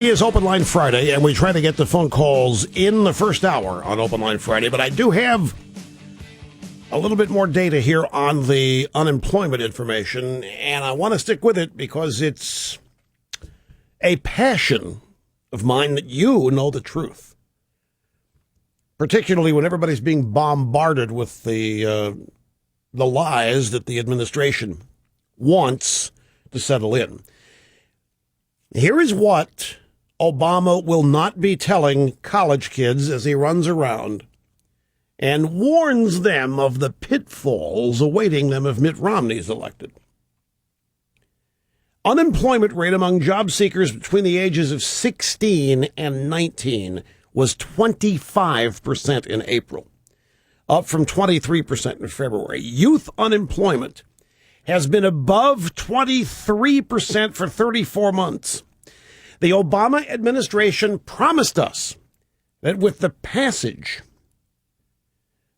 It is Open Line Friday, and we try to get the phone calls in the first hour on Open Line Friday, but I do have a little bit more data here on the unemployment information, and I want to stick with it because it's a passion of mine that you know the truth, particularly when everybody's being bombarded with the lies that the administration wants to settle in. Here is what Obama will not be telling college kids as he runs around and warns them of the pitfalls awaiting them if Mitt Romney is elected. Unemployment rate among job seekers between the ages of 16 and 19 was 25% in April, up from 23% in February. Youth unemployment has been above 23% for 34 months. The Obama administration promised us that with the passage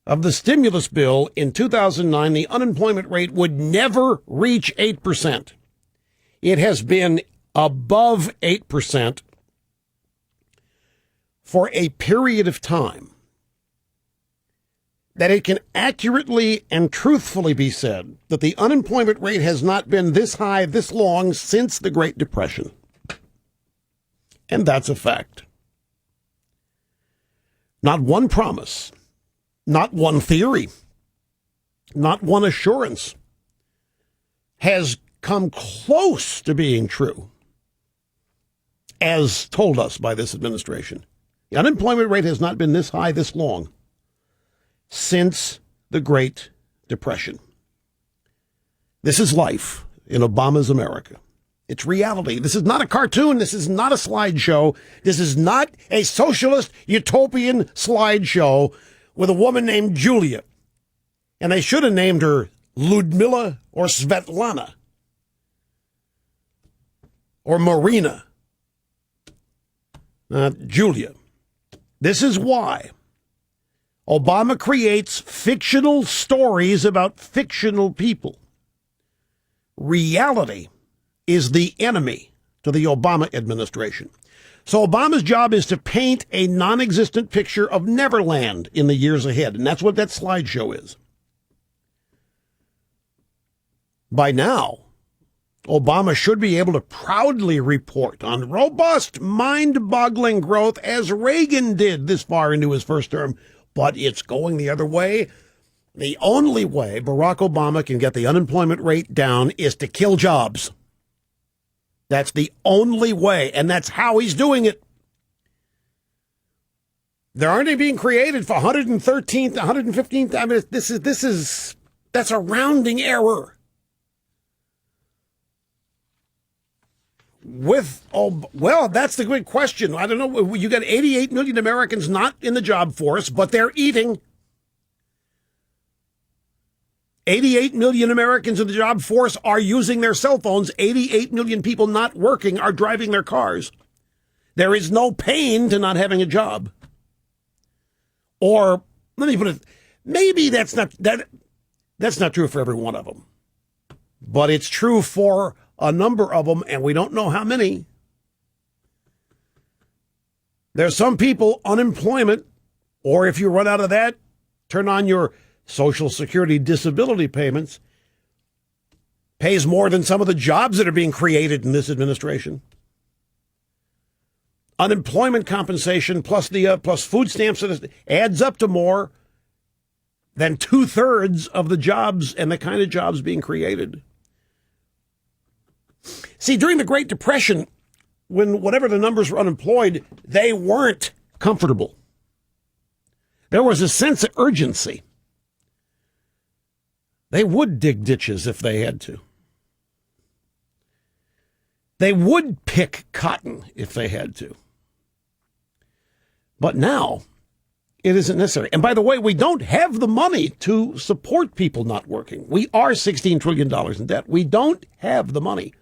of the stimulus bill in 2009, the unemployment rate would never reach 8%. It has been above 8% for a period of time that it can accurately and truthfully be said that the unemployment rate has not been this high this long since the Great Depression. And that's a fact. Not one promise, not one theory, not one assurance has come close to being true, as told us by this administration. The unemployment rate has not been this high this long since the Great Depression. This is life in Obama's America. It's reality. This is not a cartoon. This is not a slideshow. This is not a socialist utopian slideshow with a woman named Julia. And they should have named her Ludmila or Svetlana or Marina. Julia. This is why Obama creates fictional stories about fictional people. Reality is the enemy to the Obama administration. So Obama's job is to paint a non-existent picture of Neverland in the years ahead, and that's what that slideshow is. By now, Obama should be able to proudly report on robust, mind-boggling growth as Reagan did this far into his first term, but it's going the other way. The only way Barack Obama can get the unemployment rate down is to kill jobs. That's the only way, and that's how he's doing it. There aren't any being created for 113th, 115th. I mean, that's a rounding error. Well, that's the good question. I don't know. You got 88 million Americans not in the job force, but they're eating. 88 million Americans in the job force are using their cell phones. 88 million people not working are driving their cars. There is no pain to not having a job. Or, let me put it, maybe that's not true for every one of them. But it's true for a number of them, and we don't know how many. There's some people, unemployment, or if you run out of that, turn on your Social Security disability payments, pays more than some of the jobs that are being created in this administration. Unemployment compensation plus food stamps adds up to more than 2/3 of the jobs and the kind of jobs being created. See, during the Great Depression, when whatever the numbers were unemployed, they weren't comfortable. There was a sense of urgency. They would dig ditches if they had to. They would pick cotton if they had to. But now, it isn't necessary. And by the way, we don't have the money to support people not working. We are $16 trillion in debt. We don't have the money.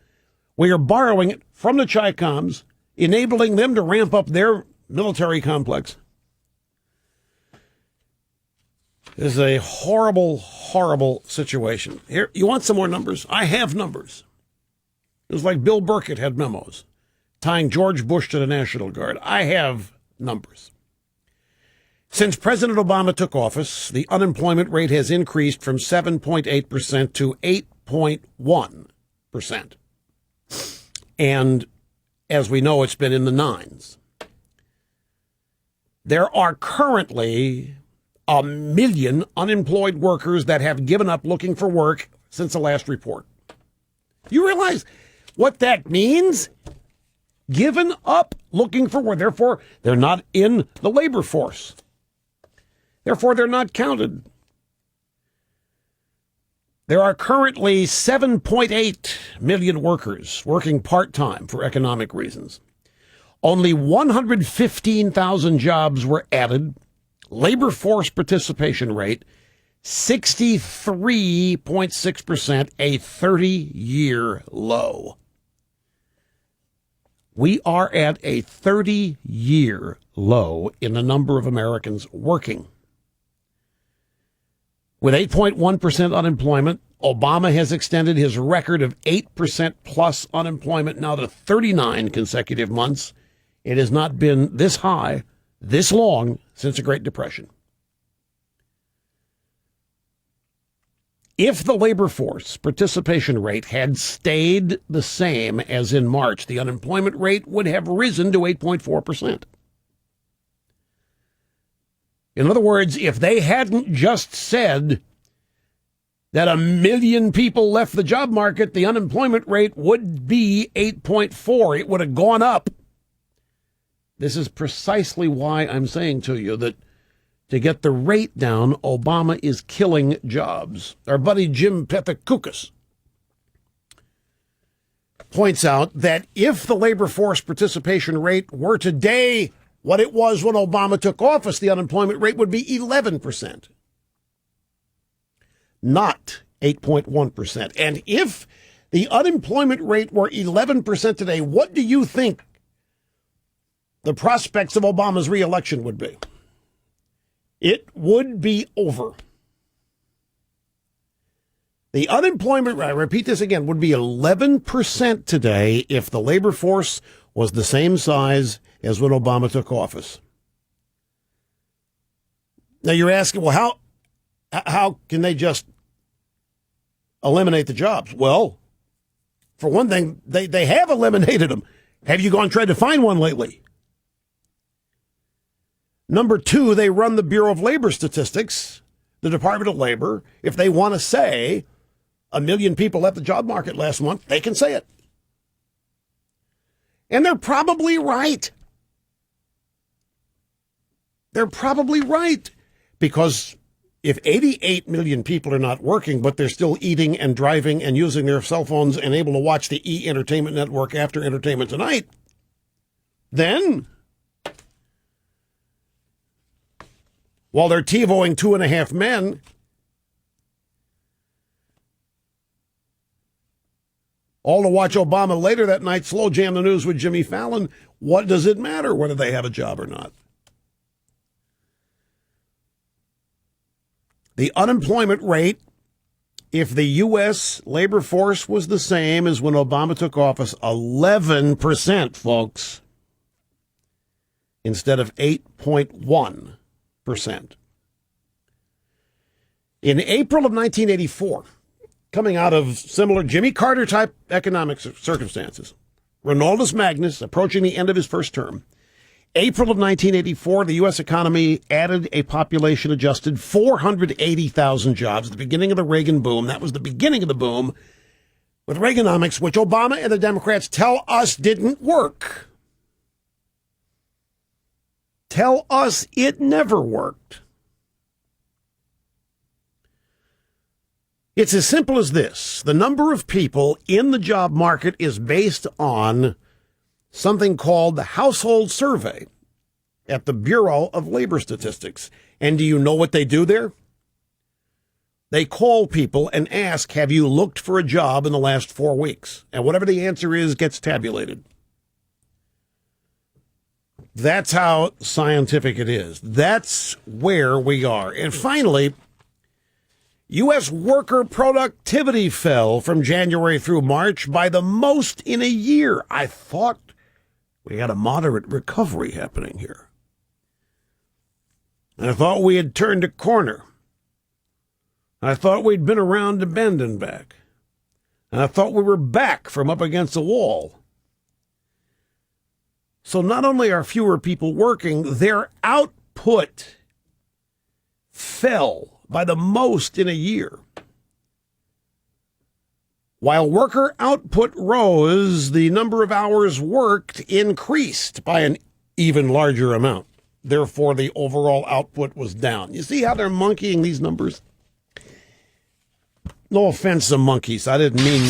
We are borrowing it from the Chi-Coms, enabling them to ramp up their military complex. This is a horrible, horrible situation. Here, you want some more numbers? I have numbers. It was like Bill Burkett had memos. tying George Bush to the National Guard. I have numbers. Since President Obama took office, the unemployment rate has increased from 7.8% to 8.1%. And as we know, it's been in the nines. There are currently 1 million unemployed workers that have given up looking for work since the last report. You realize what that means? Given up looking for work. Therefore, they're not in the labor force. Therefore, they're not counted. There are currently 7.8 million workers working part-time for economic reasons. Only 115,000 jobs were added. Labor force participation rate, 63.6%, a 30-year low. We are at a 30-year low in the number of Americans working. With 8.1% unemployment, Obama has extended his record of 8% plus unemployment now to 39 consecutive months. It has not been this high, this long, since the Great Depression. If the labor force participation rate had stayed the same as in March, the unemployment rate would have risen to 8.4%. In other words, if they hadn't just said that 1 million people left the job market, the unemployment rate would be 8.4. It would have gone up. This is precisely why I'm saying to you that to get the rate down, Obama is killing jobs. Our buddy Jim Pethokoukis points out that if the labor force participation rate were today what it was when Obama took office, the unemployment rate would be 11%, not 8.1%. And if the unemployment rate were 11% today, what do you think the prospects of Obama's reelection would be? It would be over. The unemployment rate, I repeat this again, would be 11% today if the labor force was the same size as when Obama took office. Now you're asking, well, how can they just eliminate the jobs? Well, for one thing, they have eliminated them. Have you gone tried to find one lately? Number two, they run the Bureau of Labor Statistics, the Department of Labor. If they want to say 1 million people left the job market last month, they can say it. And they're probably right. They're probably right. Because if 88 million people are not working, but they're still eating and driving and using their cell phones and able to watch the E! Entertainment Network after Entertainment Tonight, then while they're TiVoing 2.5 Men, all to watch Obama later that night slow jam the news with Jimmy Fallon, what does it matter whether they have a job or not? The unemployment rate, if the U.S. labor force was the same as when Obama took office, 11%, folks, instead of 8.1%. In April of 1984, coming out of similar Jimmy Carter-type economic circumstances, Ronaldus Magnus approaching the end of his first term, April of 1984, the U.S. economy added a population-adjusted 480,000 jobs at the beginning of the Reagan boom. That was the beginning of the boom with Reaganomics, which Obama and the Democrats tell us didn't work. Tell us it never worked. It's as simple as this. The number of people in the job market is based on something called the Household Survey at the Bureau of Labor Statistics. And do you know what they do there? They call people and ask, have you looked for a job in the last 4 weeks? And whatever the answer is gets tabulated. That's how scientific it is. That's where we are. And finally, U.S. worker productivity fell from January through March by the most in a year. I thought We had a moderate recovery happening here. And I thought we had turned a corner. I thought we'd been around the bend and back. And I thought we were back from up against the wall. So not only are fewer people working, their output fell by the most in a year. While worker output rose, the number of hours worked increased by an even larger amount. Therefore, the overall output was down. You see how they're monkeying these numbers? No offense to monkeys. I didn't mean